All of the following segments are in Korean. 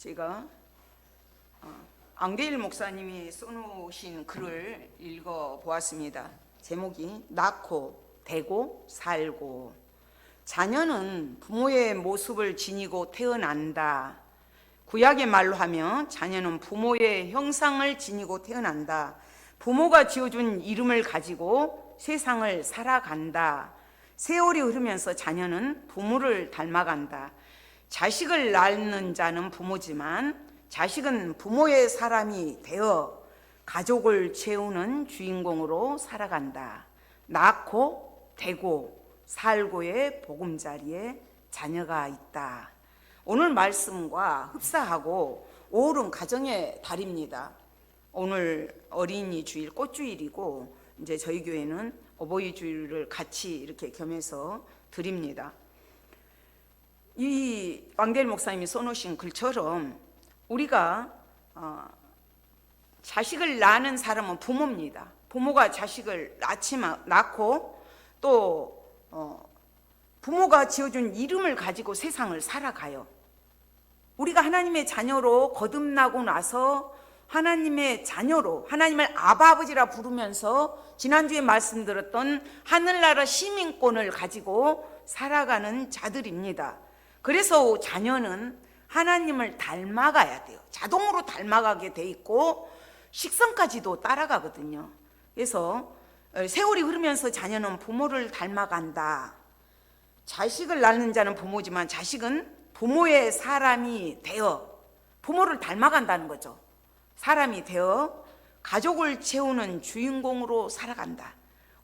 제가 앙대일 목사님이 써놓으신 글을 읽어보았습니다. 제목이 낳고 되고 살고. 자녀는 부모의 모습을 지니고 태어난다. 구약의 말로 하면 자녀는 부모의 형상을 지니고 태어난다. 부모가 지어준 이름을 가지고 세상을 살아간다. 세월이 흐르면서 자녀는 부모를 닮아간다. 자식을 낳는 자는 부모지만 자식은 부모의 사람이 되어 가족을 채우는 주인공으로 살아간다. 낳고 되고 살고의 보금자리에 자녀가 있다. 오늘 말씀과 흡사하고 5월은 가정의 달입니다. 오늘 어린이 주일 꽃주일이고 이제 저희 교회는 어버이 주일을 같이 이렇게 겸해서 드립니다. 이 왕대일 목사님이 써놓으신 글처럼 우리가 자식을 낳는 사람은 부모입니다. 부모가 자식을 낳고 또 부모가 지어준 이름을 가지고 세상을 살아가요. 우리가 하나님의 자녀로 거듭나고 나서 하나님의 자녀로 하나님을 아버지라 부르면서 지난주에 말씀드렸던 하늘나라 시민권을 가지고 살아가는 자들입니다. 그래서 자녀는 하나님을 닮아가야 돼요. 자동으로 닮아가게 돼 있고 식성까지도 따라가거든요. 그래서 세월이 흐르면서 자녀는 부모를 닮아간다. 자식을 낳는 자는 부모지만 자식은 부모의 사람이 되어 부모를 닮아간다는 거죠. 사람이 되어 가족을 채우는 주인공으로 살아간다.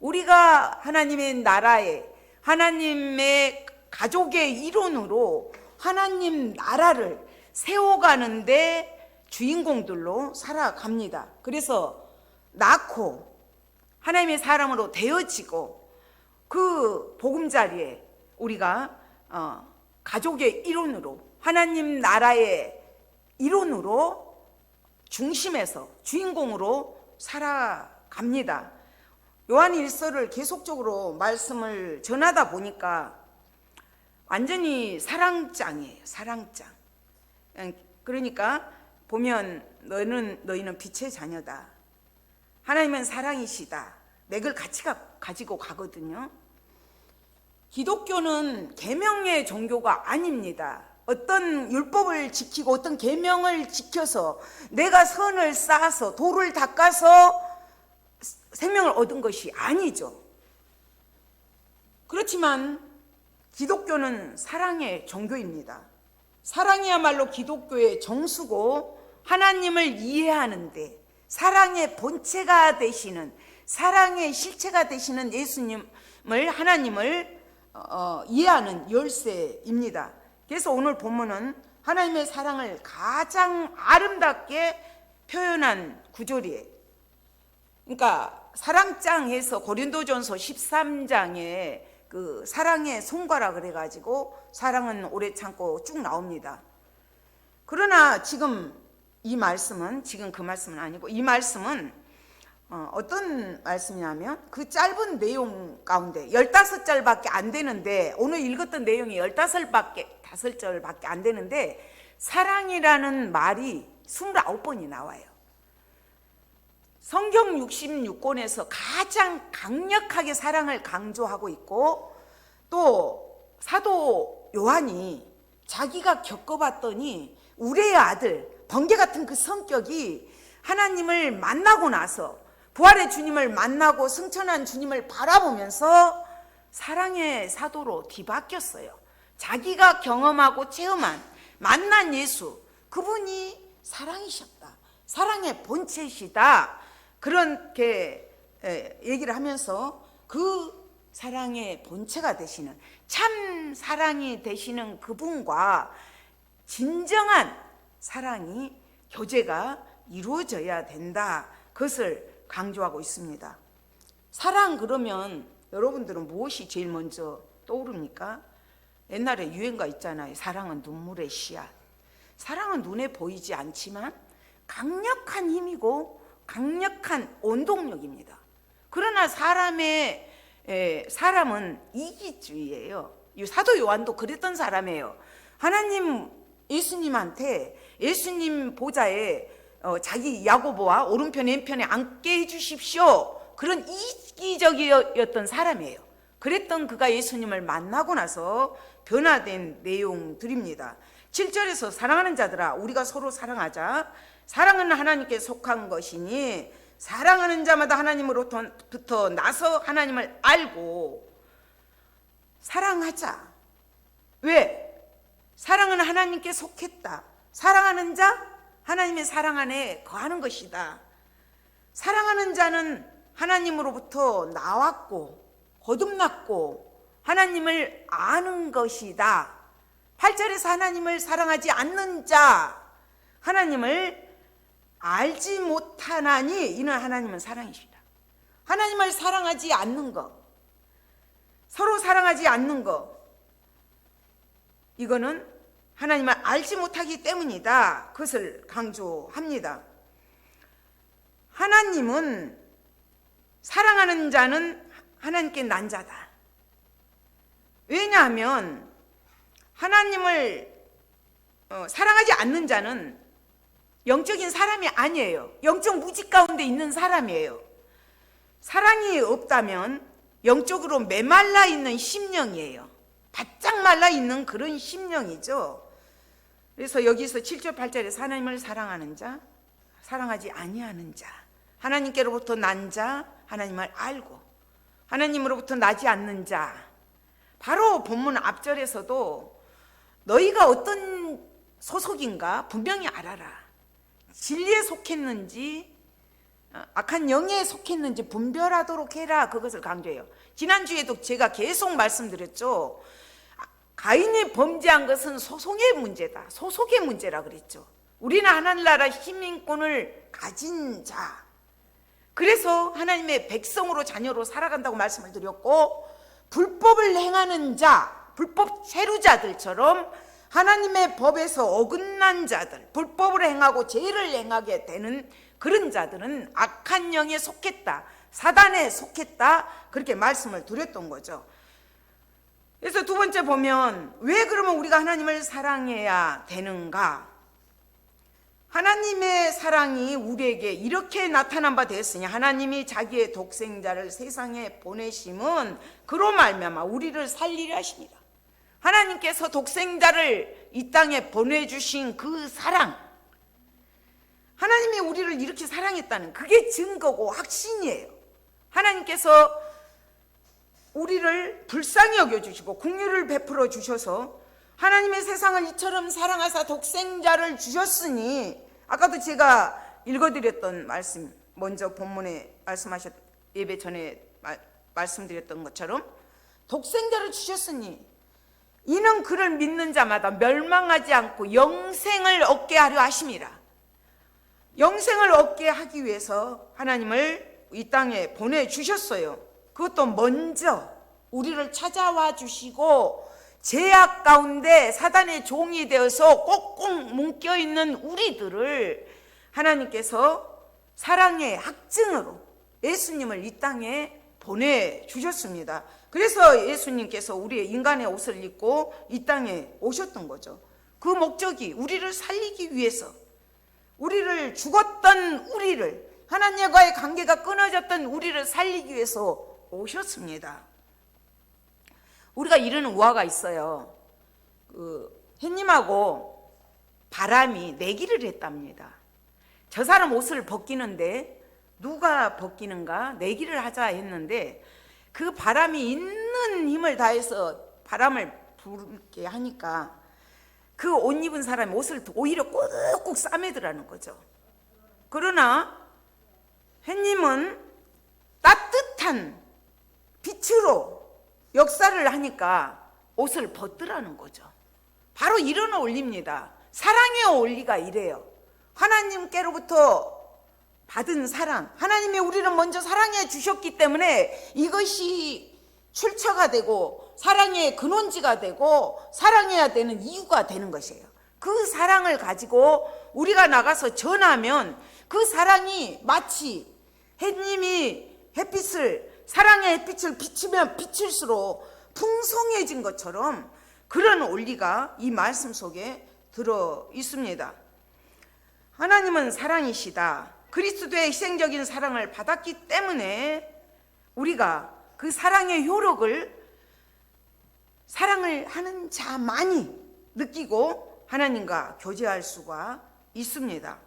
우리가 하나님의 나라에 하나님의 가족의 일원으로 하나님 나라를 세워가는데 주인공들로 살아갑니다. 그래서 낳고 하나님의 사람으로 되어지고 그 보금자리에 우리가 가족의 일원으로 하나님 나라의 일원으로 중심에서 주인공으로 살아갑니다. 요한 1서를 계속적으로 말씀을 전하다 보니까 완전히 사랑장이에요. 사랑장. 그러니까 보면 너희는 빛의 자녀다. 하나님은 사랑이시다. 맥을 같이 가지고 가거든요. 기독교는 계명의 종교가 아닙니다. 어떤 율법을 지키고 어떤 계명을 지켜서 내가 선을 쌓아서 도를 닦아서 생명을 얻은 것이 아니죠. 그렇지만 기독교는 사랑의 종교입니다. 사랑이야말로 기독교의 정수고 하나님을 이해하는데 사랑의 본체가 되시는 사랑의 실체가 되시는 예수님을 하나님을 이해하는 열쇠입니다. 그래서 오늘 본문은 하나님의 사랑을 가장 아름답게 표현한 구절이에요. 그러니까 사랑장에서 고린도전서 13장에 그 사랑의 손가락 그래가지고 사랑은 오래 참고 쭉 나옵니다. 그러나 지금 이 말씀은 지금 그 말씀은 아니고 이 말씀은 어떤 말씀이냐면 그 짧은 내용 가운데 15절밖에 안 되는데 오늘 읽었던 내용이 15절밖에 안 되는데 사랑이라는 말이 29번이 나와요. 성경 66권에서 가장 강력하게 사랑을 강조하고 있고 또 사도 요한이 자기가 겪어봤더니 우리의 아들 번개 같은 그 성격이 하나님을 만나고 나서 부활의 주님을 만나고 승천한 주님을 바라보면서 사랑의 사도로 뒤바뀌었어요. 자기가 경험하고 체험한 만난 예수 그분이 사랑이셨다. 사랑의 본체시다. 그렇게 얘기를 하면서 그 사랑의 본체가 되시는 참 사랑이 되시는 그분과 진정한 사랑이 교제가 이루어져야 된다. 그것을 강조하고 있습니다. 사랑 그러면 여러분들은 무엇이 제일 먼저 떠오릅니까? 옛날에 유행가 있잖아요. 사랑은 눈물의 씨앗. 사랑은 눈에 보이지 않지만 강력한 힘이고 강력한 원동력입니다. 그러나 사람은 이기주의예요. 사도 요한도 그랬던 사람이에요. 하나님 예수님한테 예수님 보좌에 자기 야고보와 오른편 왼편에 앉게 해주십시오. 그런 이기적이었던 사람이에요. 그랬던 그가 예수님을 만나고 나서 변화된 내용들입니다. 7절에서 사랑하는 자들아 우리가 서로 사랑하자. 사랑은 하나님께 속한 것이니 사랑하는 자마다 하나님으로부터 나서 하나님을 알고 사랑하자. 왜? 사랑은 하나님께 속했다. 사랑하는 자 하나님의 사랑 안에 거하는 것이다. 사랑하는 자는 하나님으로부터 나왔고 거듭났고 하나님을 아는 것이다. 8절에서 하나님을 사랑하지 않는 자 하나님을 알지 못하나니 이는 하나님은 사랑이시다. 하나님을 사랑하지 않는 것, 서로 사랑하지 않는 것, 이거는 하나님을 알지 못하기 때문이다. 그것을 강조합니다. 하나님은 사랑하는 자는 하나님께 난 자다. 왜냐하면 하나님을 사랑하지 않는 자는 영적인 사람이 아니에요. 영적 무지 가운데 있는 사람이에요. 사랑이 없다면 영적으로 메말라 있는 심령이에요. 바짝 말라 있는 그런 심령이죠. 그래서 여기서 7절 8절에서 하나님을 사랑하는 자, 사랑하지 아니하는 자, 하나님께로부터 난 자, 하나님을 알고 하나님으로부터 나지 않는 자, 바로 본문 앞절에서도 너희가 어떤 소속인가 분명히 알아라. 진리에 속했는지 악한 영에 속했는지 분별하도록 해라. 그것을 강조해요. 지난주에도 제가 계속 말씀드렸죠. 가인이 범죄한 것은 소송의 문제다. 소속의 문제라 그랬죠. 우리는 하늘나라 시민권을 가진 자, 그래서 하나님의 백성으로 자녀로 살아간다고 말씀을 드렸고, 불법을 행하는 자, 불법 세루자들처럼 하나님의 법에서 어긋난 자들, 불법을 행하고 죄를 행하게 되는 그런 자들은 악한 영에 속했다, 사단에 속했다, 그렇게 말씀을 드렸던 거죠. 그래서 두 번째 보면 왜 그러면 우리가 하나님을 사랑해야 되는가? 하나님의 사랑이 우리에게 이렇게 나타난 바 되었으니 하나님이 자기의 독생자를 세상에 보내심은 그로 말미암아 우리를 살리려 하십니다. 하나님께서 독생자를 이 땅에 보내주신 그 사랑, 하나님이 우리를 이렇게 사랑했다는 그게 증거고 확신이에요. 하나님께서 우리를 불쌍히 여겨주시고 긍휼을 베풀어 주셔서 하나님의 세상을 이처럼 사랑하사 독생자를 주셨으니, 아까도 제가 읽어드렸던 말씀, 먼저 본문에 예배 전에 말씀드렸던 것처럼 독생자를 주셨으니 이는 그를 믿는 자마다 멸망하지 않고 영생을 얻게 하려 하심이라. 영생을 얻게 하기 위해서 하나님을 이 땅에 보내주셨어요. 그것도 먼저 우리를 찾아와 주시고 죄악 가운데 사단의 종이 되어서 꼭꼭 묶여있는 우리들을 하나님께서 사랑의 확증으로 예수님을 이 땅에 보내주셨습니다. 그래서 예수님께서 우리의 인간의 옷을 입고 이 땅에 오셨던 거죠. 그 목적이 우리를 살리기 위해서, 우리를 죽었던 우리를, 하나님과의 관계가 끊어졌던 우리를 살리기 위해서 오셨습니다. 우리가 이러는 우화가 있어요. 햇님하고 바람이 내기를 했답니다. 저 사람 옷을 벗기는데 누가 벗기는가 내기를 하자 했는데, 그 바람이 있는 힘을 다해서 바람을 불게 하니까 그 옷 입은 사람이 옷을 오히려 꾹꾹 싸매더라는 거죠. 그러나 햇님은 따뜻한 빛으로 역사를 하니까 옷을 벗더라는 거죠. 바로 이런 원리입니다. 사랑의 원리가 이래요. 하나님께로부터 받은 사랑, 하나님이 우리를 먼저 사랑해 주셨기 때문에 이것이 출처가 되고 사랑의 근원지가 되고 사랑해야 되는 이유가 되는 것이에요. 그 사랑을 가지고 우리가 나가서 전하면 그 사랑이 마치 햇님이 사랑의 햇빛을 비치면 비칠수록 풍성해진 것처럼 그런 원리가 이 말씀 속에 들어 있습니다. 하나님은 사랑이시다. 그리스도의 희생적인 사랑을 받았기 때문에 우리가 그 사랑의 효력을 사랑을 하는 자만이 느끼고 하나님과 교제할 수가 있습니다.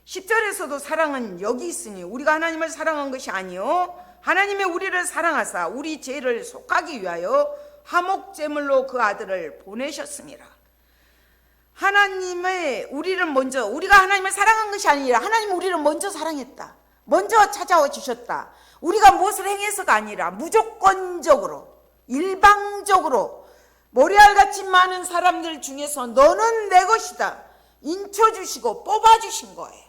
10절에서도 사랑은 여기 있으니 우리가 하나님을 사랑한 것이 아니요 하나님이 우리를 사랑하사 우리 죄를 속하기 위하여 화목제물로 그 아들을 보내셨습니다. 하나님의 우리를 먼저, 우리가 하나님을 사랑한 것이 아니라 하나님은 우리를 먼저 사랑했다. 먼저 찾아와 주셨다. 우리가 무엇을 행해서가 아니라 무조건적으로, 일방적으로 모래알같이 많은 사람들 중에서 너는 내 것이다 인쳐주시고 뽑아주신 거예요.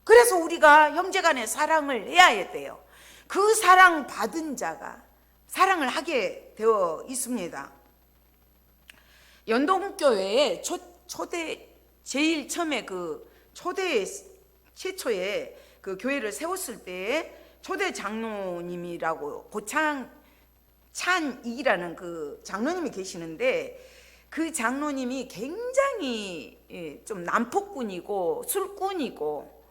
그래서 우리가 형제간에 사랑을 해야 돼요. 그 사랑 받은 자가 사랑을 하게 되어 있습니다. 연동교회에 제일 처음에 최초에 그 교회를 세웠을 때 초대 장로님이라고 고창찬이라는 그 장로님이 계시는데 그 장로님이 굉장히 좀 난폭꾼이고 술꾼이고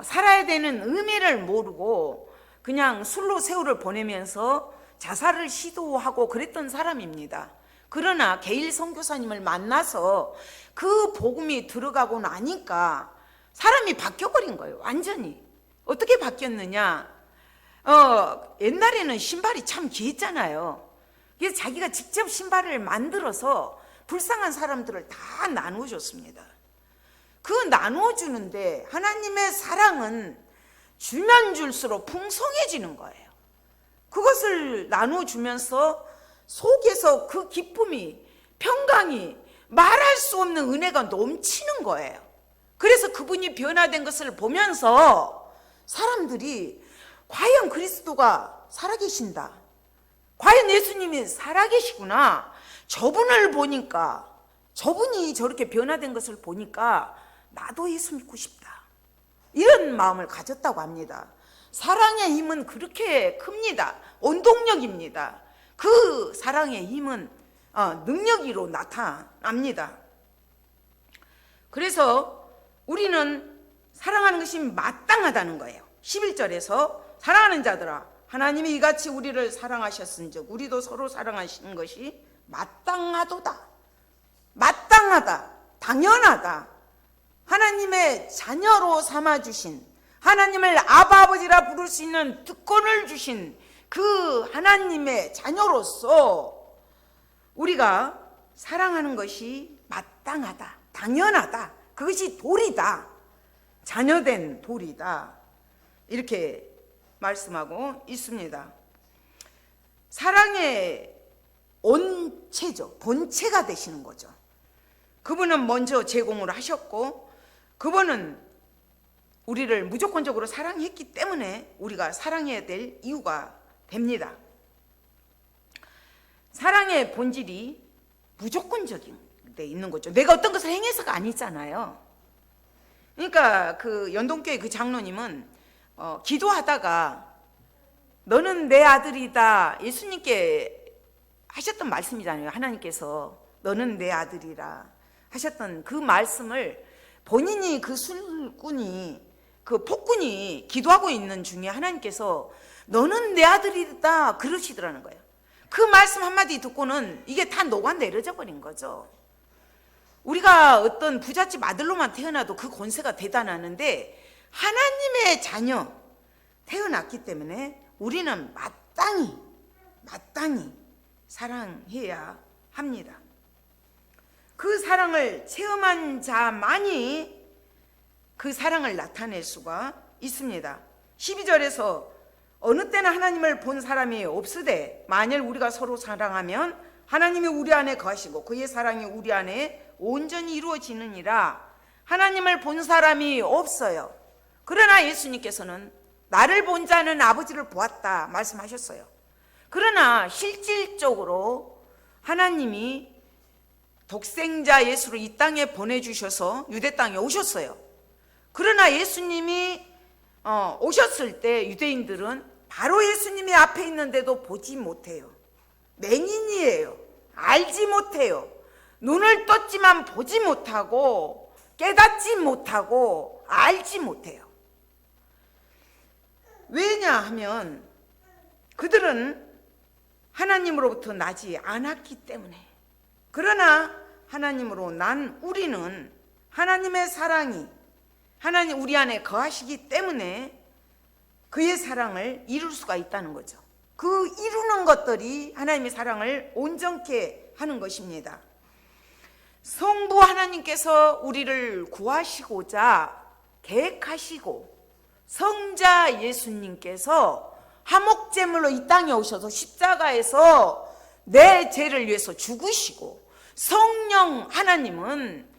살아야 되는 의미를 모르고 그냥 술로 세월을 보내면서 자살을 시도하고 그랬던 사람입니다. 그러나 게일 선교사님을 만나서 그 복음이 들어가고 나니까 사람이 바뀌어버린 거예요. 완전히. 어떻게 바뀌었느냐? 옛날에는 신발이 참 귀했잖아요. 그래서 자기가 직접 신발을 만들어서 불쌍한 사람들을 다 나누어 줬습니다. 그 나누어 주는데 하나님의 사랑은 주면 줄수록 풍성해지는 거예요. 그것을 나누어 주면서 속에서 그 기쁨이, 평강이, 말할 수 없는 은혜가 넘치는 거예요. 그래서 그분이 변화된 것을 보면서 사람들이 과연 그리스도가 살아계신다, 과연 예수님이 살아계시구나, 저분을 보니까, 저분이 저렇게 변화된 것을 보니까 나도 예수 믿고 싶다, 이런 마음을 가졌다고 합니다. 사랑의 힘은 그렇게 큽니다. 원동력입니다. 그 사랑의 힘은 능력으로 나타납니다. 그래서 우리는 사랑하는 것이 마땅하다는 거예요. 11절에서 사랑하는 자들아 하나님이 이같이 우리를 사랑하셨은즉 우리도 서로 사랑하시는 것이 마땅하도다. 마땅하다, 당연하다. 하나님의 자녀로 삼아주신, 하나님을 아바 아버지라 부를 수 있는 특권을 주신 그 하나님의 자녀로서 우리가 사랑하는 것이 마땅하다, 당연하다, 그것이 도리다, 자녀된 도리다, 이렇게 말씀하고 있습니다. 사랑의 온체죠. 본체가 되시는 거죠. 그분은 먼저 제공을 하셨고 그분은 우리를 무조건적으로 사랑했기 때문에 우리가 사랑해야 될 이유가 됩니다. 사랑의 본질이 무조건적인 데 있는 거죠. 내가 어떤 것을 행해서가 아니잖아요. 그러니까 그 연동교회 그 장로님은 기도하다가 너는 내 아들이다, 예수님께 하셨던 말씀이잖아요. 하나님께서 너는 내 아들이라 하셨던 그 말씀을 본인이 그 술꾼이, 그 폭군이 기도하고 있는 중에 하나님께서 너는 내 아들이다 그러시더라는 거예요. 그 말씀 한마디 듣고는 이게 다 녹아내려져 버린 거죠. 우리가 어떤 부잣집 아들로만 태어나도 그 권세가 대단하는데 하나님의 자녀 태어났기 때문에 우리는 마땅히 사랑해야 합니다. 그 사랑을 체험한 자만이 그 사랑을 나타낼 수가 있습니다. 12절에서 어느 때나 하나님을 본 사람이 없으되 만일 우리가 서로 사랑하면 하나님이 우리 안에 거하시고 그의 사랑이 우리 안에 온전히 이루어지느니라. 하나님을 본 사람이 없어요. 그러나 예수님께서는 나를 본 자는 아버지를 보았다 말씀하셨어요. 그러나 실질적으로 하나님이 독생자 예수를 이 땅에 보내주셔서 유대 땅에 오셨어요. 그러나 예수님이 오셨을 때 유대인들은 바로 예수님이 앞에 있는데도 보지 못해요. 맹인이에요. 알지 못해요. 눈을 떴지만 보지 못하고 깨닫지 못하고 알지 못해요. 왜냐하면 그들은 하나님으로부터 나지 않았기 때문에. 그러나 하나님으로 난 우리는 하나님의 사랑이 하나님 우리 안에 거하시기 때문에 그의 사랑을 이룰 수가 있다는 거죠. 그 이루는 것들이 하나님의 사랑을 온전케 하는 것입니다. 성부 하나님께서 우리를 구하시고자 계획하시고 성자 예수님께서 화목제물로 이 땅에 오셔서 십자가에서 내 죄를 위해서 죽으시고 성령 하나님은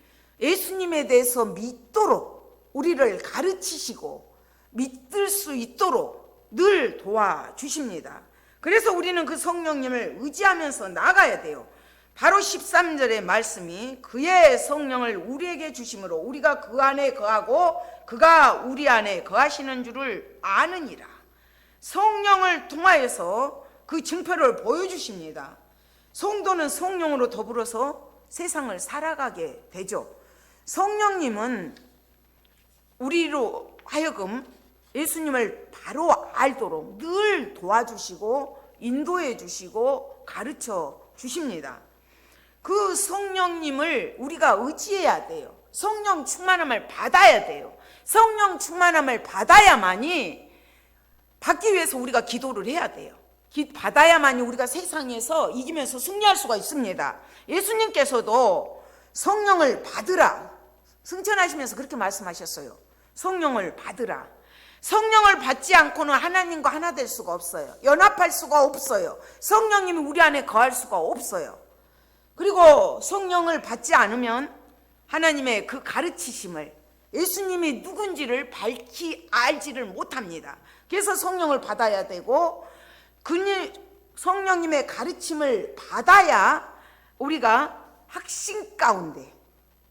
예수님에 대해서 믿도록 우리를 가르치시고 믿을 수 있도록 늘 도와주십니다. 그래서 우리는 그 성령님을 의지하면서 나가야 돼요. 바로 13절의 말씀이 그의 성령을 우리에게 주심으로 우리가 그 안에 거하고 그가 우리 안에 거하시는 줄을 아느니라. 성령을 통하여서 그 증표를 보여주십니다. 성도는 성령으로 더불어서 세상을 살아가게 되죠. 성령님은 우리로 하여금 예수님을 바로 알도록 늘 도와주시고 인도해 주시고 가르쳐 주십니다. 그 성령님을 우리가 의지해야 돼요. 성령 충만함을 받아야 돼요. 성령 충만함을 받아야만이 받기 위해서 우리가 기도를 해야 돼요. 받아야만이 우리가 세상에서 이기면서 승리할 수가 있습니다. 예수님께서도 성령을 받으라 승천하시면서 그렇게 말씀하셨어요. 성령을 받으라. 성령을 받지 않고는 하나님과 하나 될 수가 없어요. 연합할 수가 없어요. 성령님이 우리 안에 거할 수가 없어요. 그리고 성령을 받지 않으면 하나님의 그 가르치심을 예수님이 누군지를 밝히 알지를 못합니다. 그래서 성령을 받아야 되고 성령님의 가르침을 받아야 우리가 확신 가운데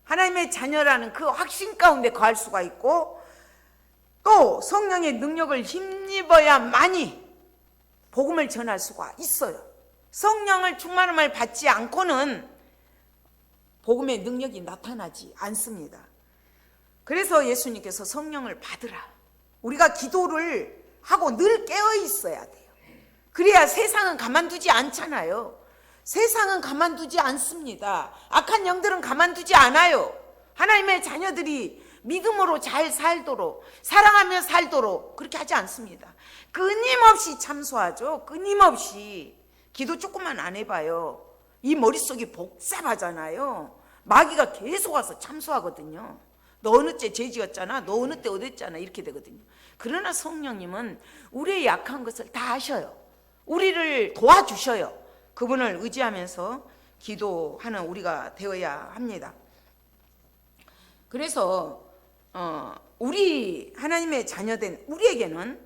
하나님의 자녀라는 그 확신 가운데 거할 수가 있고 또 성령의 능력을 힘입어야만이 복음을 전할 수가 있어요. 성령을 충만함을 받지 않고는 복음의 능력이 나타나지 않습니다. 그래서 예수님께서 성령을 받으라. 우리가 기도를 하고 늘 깨어 있어야 돼요. 그래야 세상은 가만두지 않잖아요. 세상은 가만두지 않습니다. 악한 영들은 가만두지 않아요. 하나님의 자녀들이 믿음으로 잘 살도록 사랑하며 살도록 그렇게 하지 않습니다. 끊임없이 참소하죠. 끊임없이. 기도 조금만 안 해봐요. 이 머릿속이 복잡하잖아요. 마귀가 계속 와서 참소하거든요. 너 어느 때 죄 지었잖아. 너 어느 때 어땠잖아. 이렇게 되거든요. 그러나 성령님은 우리의 약한 것을 다 아셔요. 우리를 도와주셔요. 그분을 의지하면서 기도하는 우리가 되어야 합니다. 그래서 우리 하나님의 자녀된 우리에게는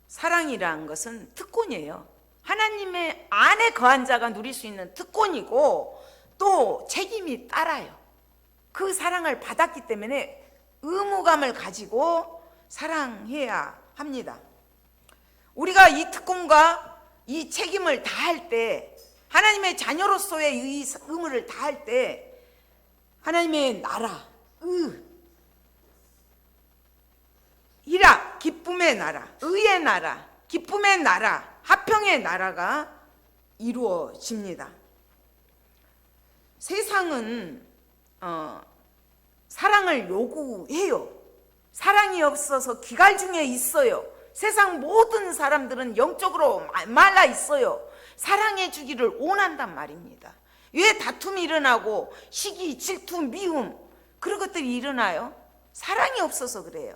사랑이라는 것은 특권이에요. 하나님의 안에 거한 자가 누릴 수 있는 특권이고 또 책임이 따라요. 그 사랑을 받았기 때문에 의무감을 가지고 사랑해야 합니다. 우리가 이 특권과 이 책임을 다할 때 하나님의 자녀로서의 이 의무를 다할 때 하나님의 나라, 희락, 기쁨의 나라, 의의 나라, 기쁨의 나라, 화평의 나라가 이루어집니다. 세상은 사랑을 요구해요. 사랑이 없어서 기갈 중에 있어요. 세상 모든 사람들은 영적으로 말라 있어요. 사랑해 주기를 원한단 말입니다. 왜 다툼이 일어나고 시기, 질투, 미움 그런 것들이 일어나요? 사랑이 없어서 그래요.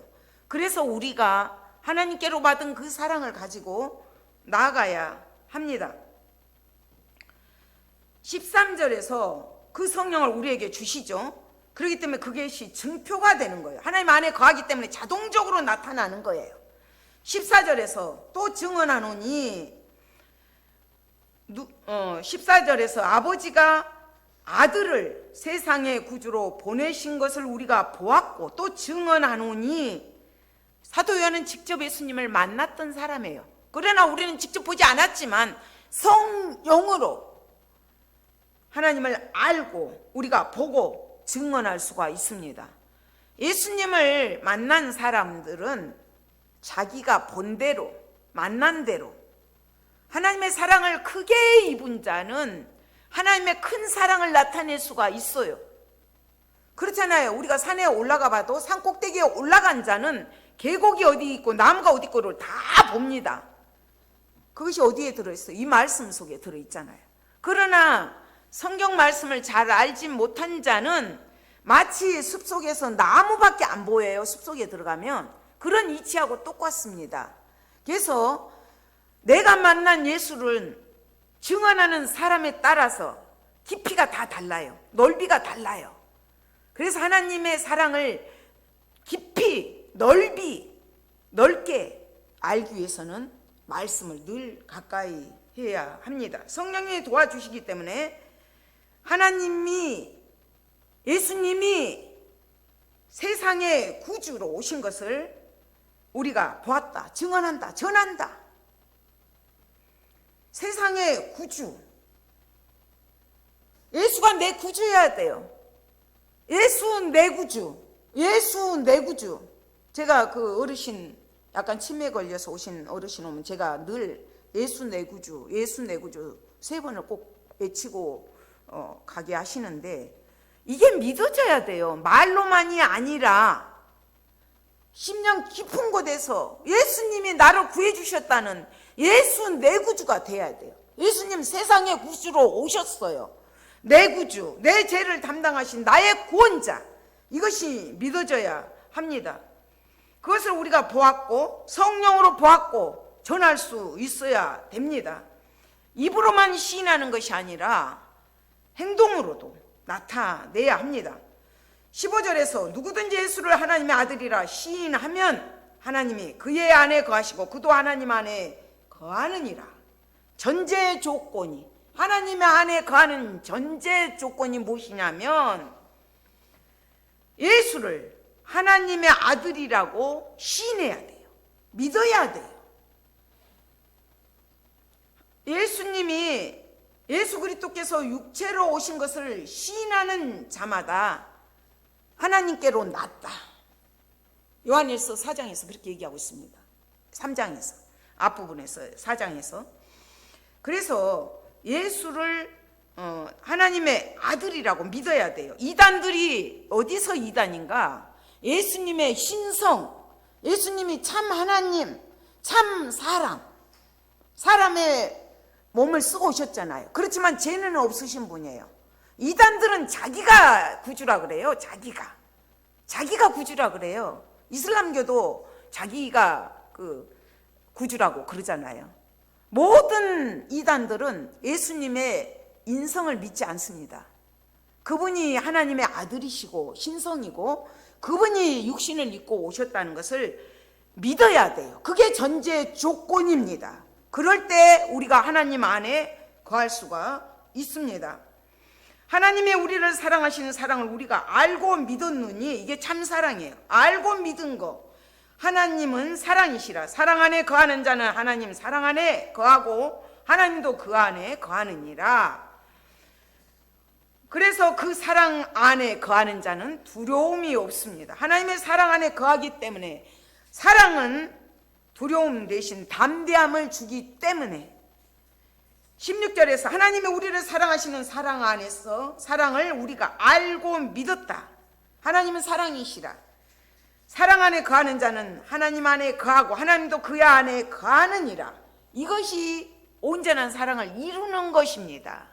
그래서 우리가 하나님께로 받은 그 사랑을 가지고 나아가야 합니다. 13절에서 그 성령을 우리에게 주시죠. 그렇기 때문에 그것이 증표가 되는 거예요. 하나님 안에 거하기 때문에 자동적으로 나타나는 거예요. 14절에서 또 증언하노니 14절에서 아버지가 아들을 세상의 구주로 보내신 것을 우리가 보았고 또 증언하노니 사도 요한은 직접 예수님을 만났던 사람이에요. 그러나 우리는 직접 보지 않았지만 성령으로 하나님을 알고 우리가 보고 증언할 수가 있습니다. 예수님을 만난 사람들은 자기가 본 대로, 만난 대로 하나님의 사랑을 크게 입은 자는 하나님의 큰 사랑을 나타낼 수가 있어요. 그렇잖아요. 우리가 산에 올라가 봐도 산 꼭대기에 올라간 자는 계곡이 어디 있고 나무가 어디 있고를 다 봅니다. 그것이 어디에 들어있어요? 이 말씀 속에 들어있잖아요. 그러나 성경 말씀을 잘 알지 못한 자는 마치 숲속에서 나무밖에 안 보여요. 숲속에 들어가면. 그런 이치하고 똑같습니다. 그래서 내가 만난 예수를 증언하는 사람에 따라서 깊이가 다 달라요. 넓이가 달라요. 그래서 하나님의 사랑을 깊이, 넓게 알기 위해서는 말씀을 늘 가까이 해야 합니다. 성령님이 도와주시기 때문에 예수님이 세상의 구주로 오신 것을 우리가 보았다, 증언한다, 전한다. 세상의 구주, 예수가 내 구주여야 돼요. 예수 내 구주, 예수 내 구주. 제가 그 어르신, 약간 치매 걸려서 오신 어르신 오면 제가 늘 예수 내 구주, 예수 내 구주 3번을 꼭 외치고 가게 하시는데, 이게 믿어져야 돼요. 말로만이 아니라 심령 깊은 곳에서 예수님이 나를 구해주셨다는 예수 내 구주가 돼야 돼요. 예수님 세상의 구주로 오셨어요. 내 구주, 내 죄를 담당하신 나의 구원자, 이것이 믿어져야 합니다. 그것을 우리가 보았고 성령으로 보았고 전할 수 있어야 됩니다. 입으로만 시인하는 것이 아니라 행동으로도 나타내야 합니다. 15절에서 누구든지 예수를 하나님의 아들이라 시인하면 하나님이 그의 안에 거하시고 그도 하나님 안에 거하느니라. 전제 조건이, 하나님의 안에 거하는 전제 조건이 무엇이냐면 예수를 하나님의 아들이라고 시인해야 돼요. 믿어야 돼요. 예수 그리스도께서 육체로 오신 것을 시인하는 자마다 하나님께로 났다. 요한일서 4장에서 그렇게 얘기하고 있습니다. 3장에서, 앞부분에서, 4장에서. 그래서 예수를 하나님의 아들이라고 믿어야 돼요. 이단들이 어디서 이단인가? 예수님의 신성, 예수님이 참 하나님, 참 사람의 몸을 쓰고 오셨잖아요. 그렇지만 죄는 없으신 분이에요. 이단들은 자기가 구주라 그래요. 자기가 구주라 그래요. 이슬람교도 자기가 구주라고 그러잖아요. 모든 이단들은 예수님의 인성을 믿지 않습니다. 그분이 하나님의 아들이시고 신성이고 그분이 육신을 입고 오셨다는 것을 믿어야 돼요. 그게 전제 조건입니다. 그럴 때 우리가 하나님 안에 거할 수가 있습니다. 하나님의 우리를 사랑하시는 사랑을 우리가 알고 믿었느니 이게 참 사랑이에요. 알고 믿은 거. 하나님은 사랑이시라. 사랑 안에 거하는 자는 하나님 사랑 안에 거하고 하나님도 그 안에 거하느니라. 그래서 그 사랑 안에 거하는 자는 두려움이 없습니다. 하나님의 사랑 안에 거하기 때문에, 사랑은 두려움 대신 담대함을 주기 때문에 16절에서 하나님이 우리를 사랑하시는 사랑 안에서 사랑을 우리가 알고 믿었다. 하나님은 사랑이시라. 사랑 안에 거하는 자는 하나님 안에 거하고 하나님도 그 안에 거하느니라. 이것이 온전한 사랑을 이루는 것입니다.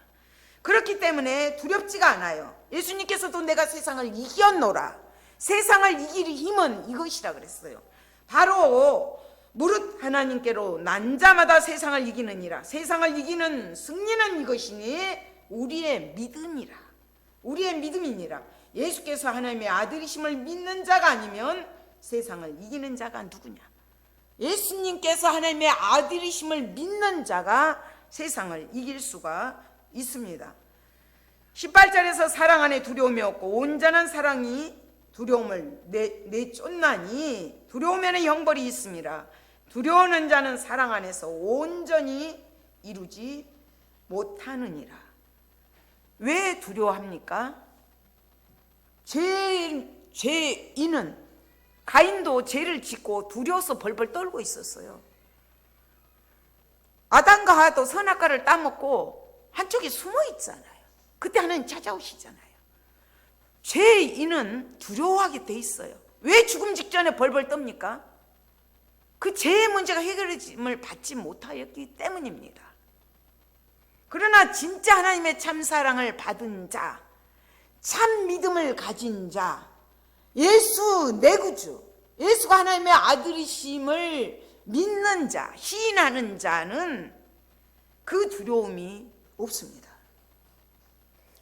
그렇기 때문에 두렵지가 않아요. 예수님께서도 내가 세상을 이겼노라. 세상을 이길 힘은 이것이라 그랬어요. 바로 무릇 하나님께로 난 자마다 세상을 이기느니라. 세상을 이기는 승리는 이것이니 우리의 믿음이라. 우리의 믿음이니라. 예수께서 하나님의 아들이심을 믿는 자가 아니면 세상을 이기는 자가 누구냐? 예수님께서 하나님의 아들이심을 믿는 자가 세상을 이길 수가 있습니다. 18절에서 사랑 안에 두려움이 없고 온전한 사랑이 두려움을 내쫓나니 두려움에는 형벌이 있습니다. 두려워하는 자는 사랑 안에서 온전히 이루지 못하느니라. 왜 두려워합니까? 죄인은 가인도 죄를 짓고 두려워서 벌벌 떨고 있었어요. 아담과 하와도 선악과를 따먹고 한쪽에 숨어 있잖아요. 그때 하나님 찾아오시잖아요. 죄인은 두려워하게 돼 있어요. 왜 죽음 직전에 벌벌 떱니까? 그 죄의 문제가 해결임을 받지 못하였기 때문입니다. 그러나 진짜 하나님의 참사랑을 받은 자, 참 믿음을 가진 자, 예수 내 구주, 예수가 하나님의 아들이심을 믿는 자, 시인하는 자는 그 두려움이 없습니다.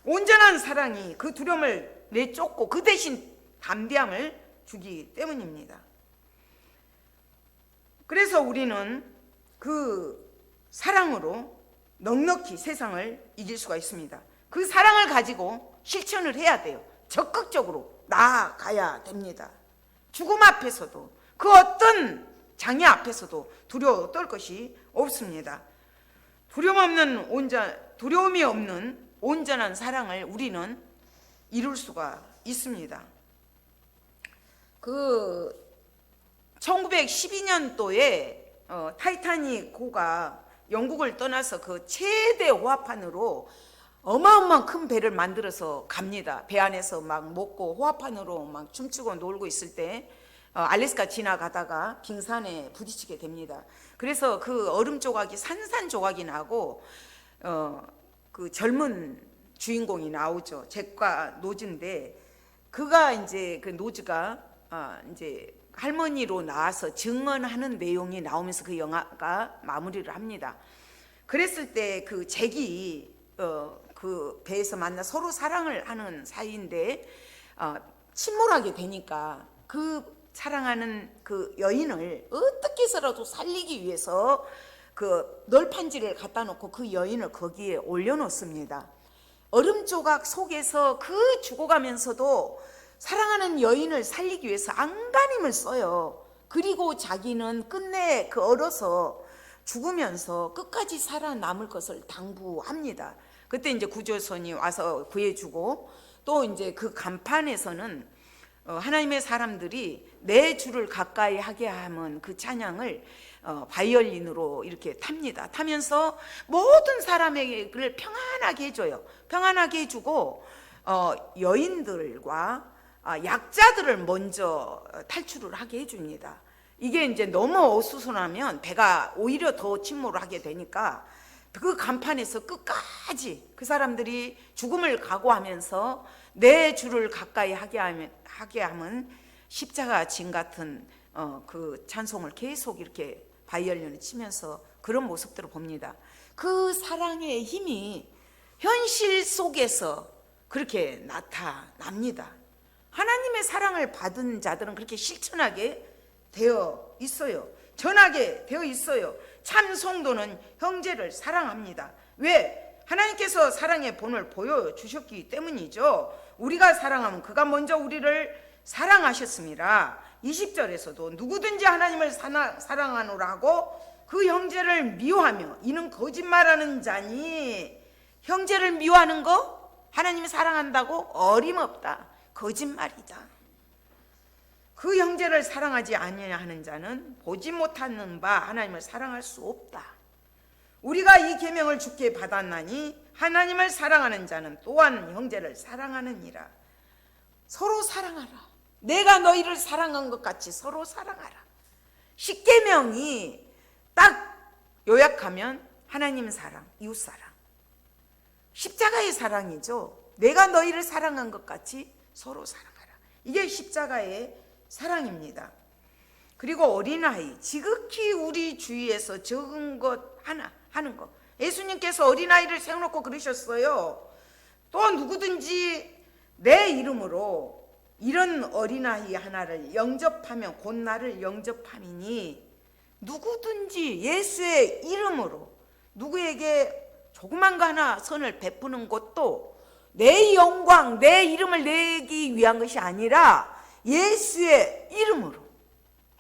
온전한 사랑이 그 두려움을 내쫓고 그 대신 담대함을 주기 때문입니다. 그래서 우리는 그 사랑으로 넉넉히 세상을 이길 수가 있습니다. 그 사랑을 가지고 실천을 해야 돼요. 적극적으로 나아가야 됩니다. 죽음 앞에서도 그 어떤 장애 앞에서도 두려워 떨 것이 없습니다. 두려움이 없는 온전한 사랑을 우리는 이룰 수가 있습니다. 1912년도에 타이타닉호가 영국을 떠나서 그 최대 호화판으로 어마어마한 큰 배를 만들어서 갑니다. 배 안에서 막 먹고 호화판으로 막 춤추고 놀고 있을 때 알래스카 지나가다가 빙산에 부딪히게 됩니다. 그래서 그 얼음 조각이 산산조각이 나고 그 젊은 주인공이 나오죠. 잭과 노즈인데 그가 이제 그 노즈가 이제 할머니로 나와서 증언하는 내용이 나오면서 그 영화가 마무리를 합니다. 그랬을 때 그 잭이 그 배에서 만나 서로 사랑을 하는 사이인데 침몰하게 되니까 그 사랑하는 그 여인을 어떻게 해서라도 살리기 위해서 그 널판지를 갖다 놓고 그 여인을 거기에 올려놓습니다. 얼음 조각 속에서 그 죽어가면서도 사랑하는 여인을 살리기 위해서 안간힘을 써요. 그리고 자기는 끝내 그 얼어서 죽으면서 끝까지 살아남을 것을 당부합니다. 그때 이제 구조선이 와서 구해주고 또 이제 그 간판에서는 하나님의 사람들이 내 주를 가까이 하게 하면 그 찬양을 바이올린으로 이렇게 탑니다. 타면서 모든 사람에게 평안하게 해줘요. 평안하게 해주고 여인들과 약자들을 먼저 탈출을 하게 해줍니다. 이게 이제 너무 어수선하면 배가 오히려 더 침몰을 하게 되니까 그 간판에서 끝까지 그 사람들이 죽음을 각오하면서 내 주를 가까이 하게 하면 십자가 진 같은 그 찬송을 계속 이렇게 바이올린을 치면서 그런 모습들을 봅니다. 그 사랑의 힘이 현실 속에서 그렇게 나타납니다. 하나님의 사랑을 받은 자들은 그렇게 실천하게 되어 있어요. 전하게 되어 있어요. 참 성도는 형제를 사랑합니다. 왜? 하나님께서 사랑의 본을 보여주셨기 때문이죠. 우리가 사랑하면 그가 먼저 우리를 사랑하셨습니다. 20절에서도 누구든지 하나님을 사랑하노라고 그 형제를 미워하며 이는 거짓말하는 자니. 형제를 미워하는 거 하나님이 사랑한다고? 어림없다. 거짓말이다. 그 형제를 사랑하지 아니하는 자는 보지 못하는 바 하나님을 사랑할 수 없다. 우리가 이 계명을 주께 받았나니 하나님을 사랑하는 자는 또한 형제를 사랑하느니라. 서로 사랑하라. 내가 너희를 사랑한 것 같이 서로 사랑하라. 십계명이 딱 요약하면 하나님 사랑, 이웃 사랑, 십자가의 사랑이죠. 내가 너희를 사랑한 것 같이 서로 사랑하라. 이게 십자가의 사랑입니다. 그리고 어린아이, 지극히 우리 주위에서 적은 것 하나 하는 것. 예수님께서 어린아이를 세워놓고 그러셨어요. 또 누구든지 내 이름으로 이런 어린아이 하나를 영접하면 곧 나를 영접함이니. 누구든지 예수의 이름으로 누구에게 조그만 거 하나 선을 베푸는 것도 내 영광, 내 이름을 내기 위한 것이 아니라 예수의 이름으로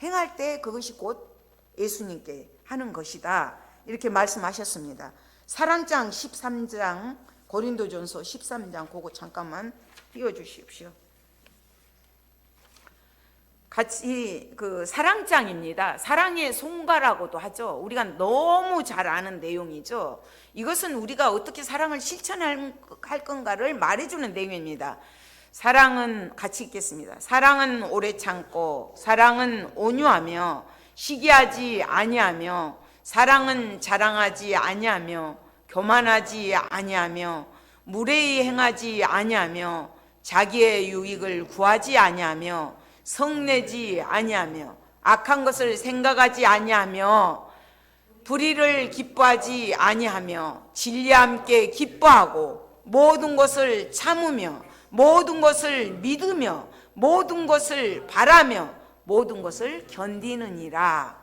행할 때 그것이 곧 예수님께 하는 것이다. 이렇게 말씀하셨습니다. 사랑장 13장 고린도전서 13장 그거 잠깐만 띄워주십시오. 같이 그 사랑장입니다. 사랑의 송가라고도 하죠. 우리가 너무 잘 아는 내용이죠. 이것은 우리가 어떻게 사랑을 실천할 건가를 말해주는 내용입니다. 사랑은 같이 읽겠습니다. 사랑은 오래 참고, 사랑은 온유하며, 시기하지 아니하며, 사랑은 자랑하지 아니하며, 교만하지 아니하며, 무례히 행하지 아니하며, 자기의 유익을 구하지 아니하며, 성내지 아니하며, 악한 것을 생각하지 아니하며, 불의를 기뻐하지 아니하며, 진리와 함께 기뻐하고, 모든 것을 참으며, 모든 것을 믿으며, 모든 것을 바라며, 모든 것을 견디느니라.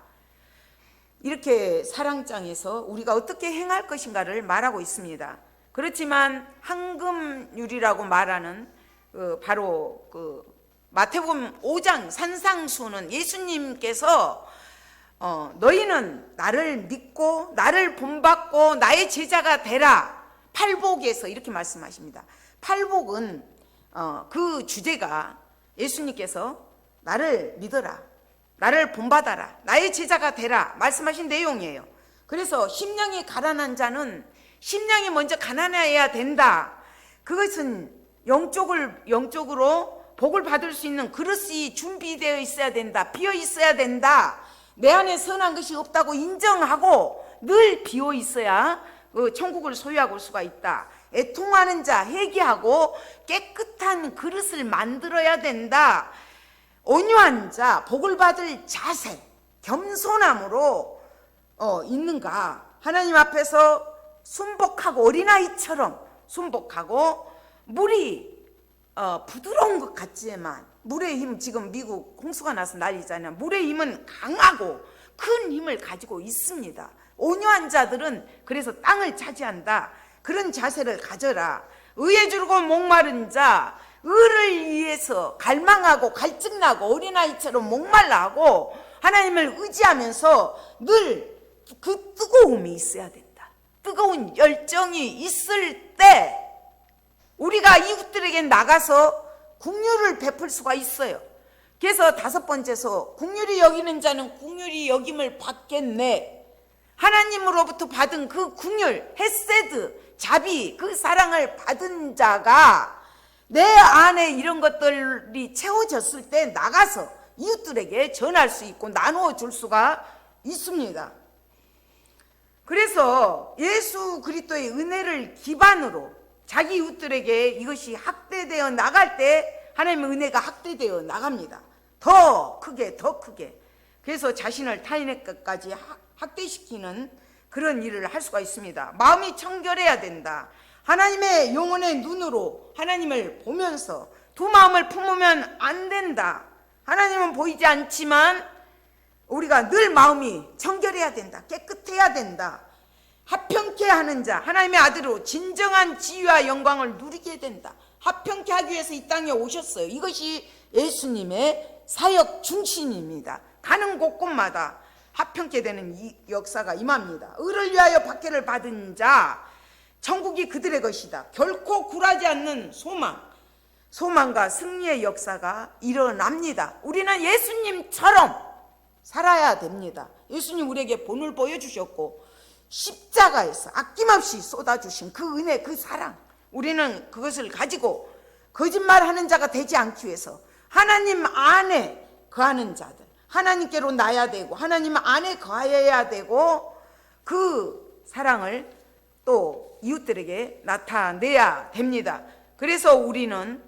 이렇게 사랑장에서 우리가 어떻게 행할 것인가를 말하고 있습니다. 그렇지만 황금률이라고 말하는 바로 마태복음 5장 산상수훈은 예수님께서 너희는 나를 믿고 나를 본받고 나의 제자가 되라. 팔복에서 이렇게 말씀하십니다. 팔복은 그 주제가 예수님께서 나를 믿어라, 나를 본받아라, 나의 제자가 되라 말씀하신 내용이에요. 그래서 심령이 가난한 자는 심령이 먼저 가난해야 된다. 그것은 영적으로 복을 받을 수 있는 그릇이 준비되어 있어야 된다. 비어 있어야 된다. 내 안에 선한 것이 없다고 인정하고 늘 비어 있어야 천국을 소유하고 올 수가 있다. 애통하는 자, 회개하고 깨끗한 그릇을 만들어야 된다. 온유한 자, 복을 받을 자세, 겸손함으로 있는가. 하나님 앞에서 순복하고 어린아이처럼 순복하고 물이 부드러운 것 같지만 물의 힘, 지금 미국 홍수가 나서 난리잖아요. 물의 힘은 강하고 큰 힘을 가지고 있습니다. 온유한 자들은 그래서 땅을 차지한다. 그런 자세를 가져라. 의에 주르고 목마른 자, 의를 위해서 갈망하고 갈증나고 어린아이처럼 목말라 하고 하나님을 의지하면서 늘 그 뜨거움이 있어야 된다. 뜨거운 열정이 있을 때 우리가 이웃들에게 나가서 긍휼을 베풀 수가 있어요. 그래서 5번째서 긍휼히 여기는 자는 긍휼히 여김을 받겠네. 하나님으로부터 받은 그 긍휼, 헤세드, 자비, 그 사랑을 받은 자가 내 안에 이런 것들이 채워졌을 때 나가서 이웃들에게 전할 수 있고 나누어 줄 수가 있습니다. 그래서 예수 그리스도의 은혜를 기반으로 자기 이웃들에게 이것이 확대되어 나갈 때 하나님의 은혜가 확대되어 나갑니다. 더 크게 더 크게. 그래서 자신을 타인의 것까지 확대시키는 그런 일을 할 수가 있습니다. 마음이 청결해야 된다. 하나님의 영혼의 눈으로 하나님을 보면서 두 마음을 품으면 안 된다. 하나님은 보이지 않지만 우리가 늘 마음이 청결해야 된다. 깨끗해야 된다. 합평케 하는 자, 하나님의 아들로 진정한 지위와 영광을 누리게 된다. 합평케 하기 위해서 이 땅에 오셨어요. 이것이 예수님의 사역 중심입니다. 가는 곳곳마다 합평케 되는 이 역사가 임합니다. 의를 위하여 박해를 받은 자, 천국이 그들의 것이다. 결코 굴하지 않는 소망과 승리의 역사가 일어납니다. 우리는 예수님처럼 살아야 됩니다. 예수님 우리에게 본을 보여주셨고 십자가에서 아낌없이 쏟아주신 그 은혜, 그 사랑, 우리는 그것을 가지고 거짓말하는 자가 되지 않기 위해서 하나님 안에 거하는 자들, 하나님께로 나야 되고 하나님 안에 거해야 되고 그 사랑을 또 이웃들에게 나타내야 됩니다. 그래서 우리는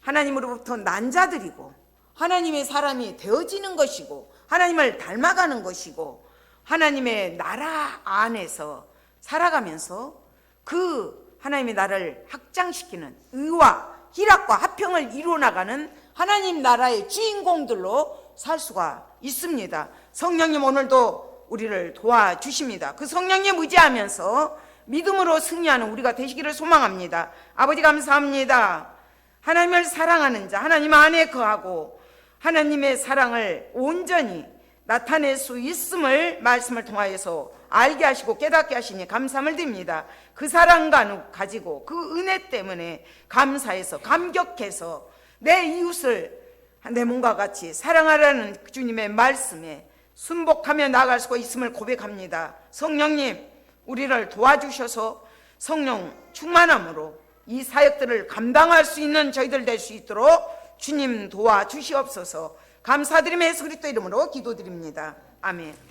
하나님으로부터 난 자들이고 하나님의 사람이 되어지는 것이고 하나님을 닮아가는 것이고 하나님의 나라 안에서 살아가면서 그 하나님의 나라를 확장시키는 의와 희락과 화평을 이루어나가는 하나님 나라의 주인공들로 살 수가 있습니다. 성령님 오늘도 우리를 도와주십니다. 그 성령님 의지하면서 믿음으로 승리하는 우리가 되시기를 소망합니다. 아버지 감사합니다. 하나님을 사랑하는 자, 하나님 안에 거하고 하나님의 사랑을 온전히 나타낼 수 있음을 말씀을 통하여서 알게 하시고 깨닫게 하시니 감사함을 드립니다. 그 사랑과 가지고 그 은혜 때문에 감사해서 감격해서 내 이웃을 내 몸과 같이 사랑하라는 주님의 말씀에 순복하며 나아갈 수가 있음을 고백합니다. 성령님, 우리를 도와주셔서 성령 충만함으로 이 사역들을 감당할 수 있는 저희들 될 수 있도록 주님 도와주시옵소서. 감사드리며 예수 그리스도 이름으로 기도드립니다. 아멘.